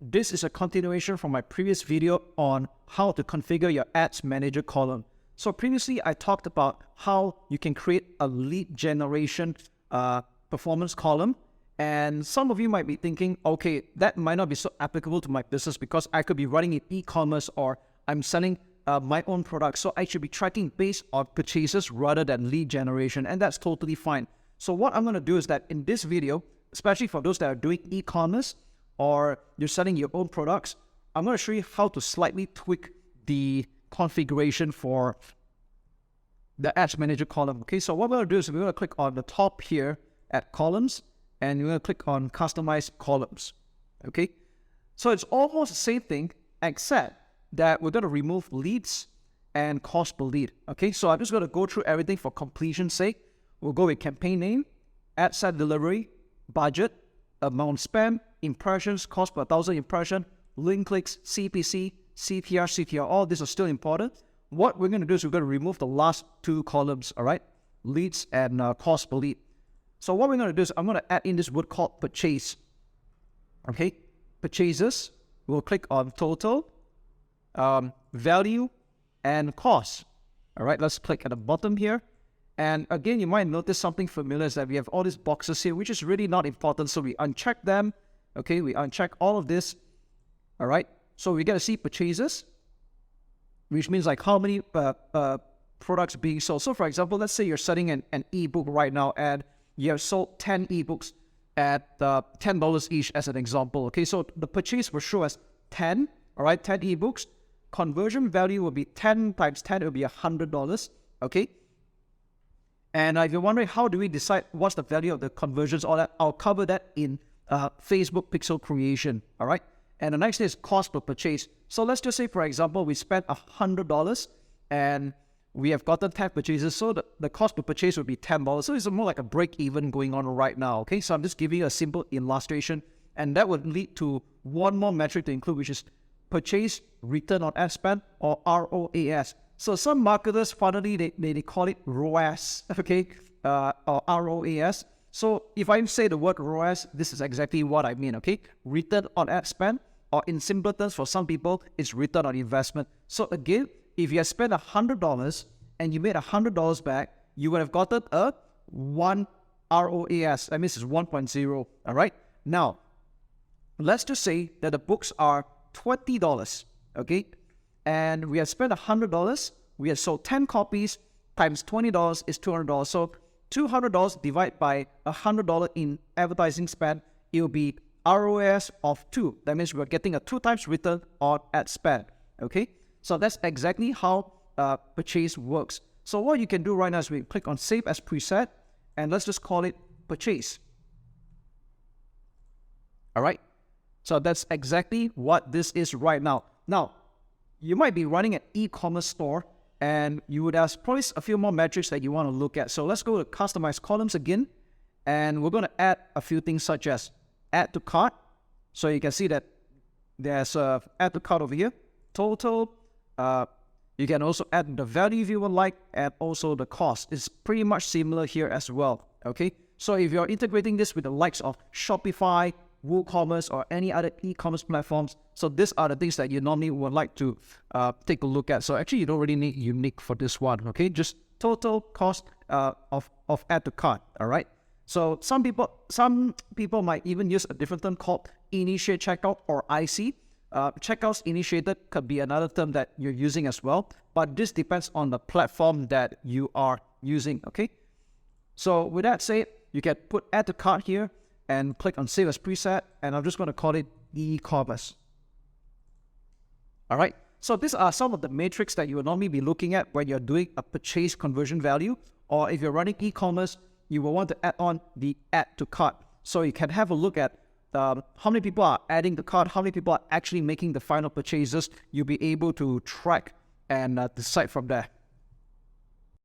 This is a continuation from my previous video on how to configure your Ads Manager column. So previously I talked about how you can create a lead generation performance column. And some of you might be thinking, okay, that might not be so applicable to my business because I could be running an e-commerce or I'm selling my own products. So I should be tracking based on purchases rather than lead generation. And that's totally fine. So what I'm going to do is that in this video, especially for those that are doing e-commerce or you're selling your own products, I'm going to show you how to slightly tweak the configuration for the Ads Manager column. Okay, so what we're going to do is we're going to click on the top here at columns and we're going to click on customize columns. Okay, so it's almost the same thing except that we're going to remove leads and cost per lead. Okay, so I'm just going to go through everything for completion's sake. We'll go with campaign name, ad set delivery, budget, amount spent, impressions, cost per 1,000 impression, link clicks, CPC, CTR, CTR, all these are still important. What we're going to do is we're going to remove the last two columns, all right? Leads and cost per lead. So what we're going to do is I'm going to add in this word called purchase. Okay, purchases, we'll click on total, value, and cost. All right, let's click at the bottom here. And again, you might notice something familiar is that we have all these boxes here, which is really not important. So we uncheck them. Okay, we uncheck all of this. All right, so we get to see purchases, which means like how many products being sold. So for example, let's say you're selling an ebook right now and you have sold 10 ebooks at $10 each as an example. Okay, so the purchase will show as 10, all right, 10 ebooks. Conversion value will be 10 times 10, it will be $100, okay? And if you're wondering how do we decide what's the value of the conversions, all that, I'll cover that in Facebook pixel creation, all right? And the next thing is cost per purchase. So let's just say, for example, we spent $100 and we have gotten 10 purchases. So the cost per purchase would be $10. So it's more like a break even going on right now, okay? So I'm just giving you a simple illustration and that would lead to one more metric to include, which is purchase return on ad spend or ROAS. So some marketers, finally, they call it ROAS, okay, or ROAS. So if I say the word ROAS, this is exactly what I mean, okay? Return on ad spend, or in simple terms, for some people, it's return on investment. So again, if you have spent $100 and you made $100 back, you would have gotten a 1 ROAS. That means it's 1.0, all right? Now, let's just say that the books are $20, okay? And we have spent $100, we have sold 10 copies, times $20 is $200. So $200 divided by $100 in advertising spend, it will be ROAS of 2. That means we're getting a 2 times return on ad spend, okay? So that's exactly how purchase works. So what you can do right now is we click on Save as Preset, and let's just call it Purchase. All right? So that's exactly what this is right now. Now, you might be running an e-commerce store and you would have probably a few more metrics that you want to look at. So let's go to Customize Columns again. And we're going to add a few things such as Add to Cart. So you can see that there's Add to Cart over here. Total. You can also add the value if you would like and also the cost. It's pretty much similar here as well. Okay. So if you're integrating this with the likes of Shopify, WooCommerce, or any other e-commerce platforms. So these are the things that you normally would like to take a look at. So actually, you don't really need unique for this one, okay? Just total cost of add to cart, all right? So some people might even use a different term called initiate checkout or IC. Checkouts initiated could be another term that you're using as well, but this depends on the platform that you are using, okay? So with that said, you can put add to cart here, and click on Save as Preset, and I'm just going to call it e-commerce. All right, so these are some of the metrics that you would normally be looking at when you're doing a purchase conversion value, or if you're running e-commerce, you will want to add on the add to cart. So you can have a look at how many people are adding the cart, how many people are actually making the final purchases. You'll be able to track and decide from there.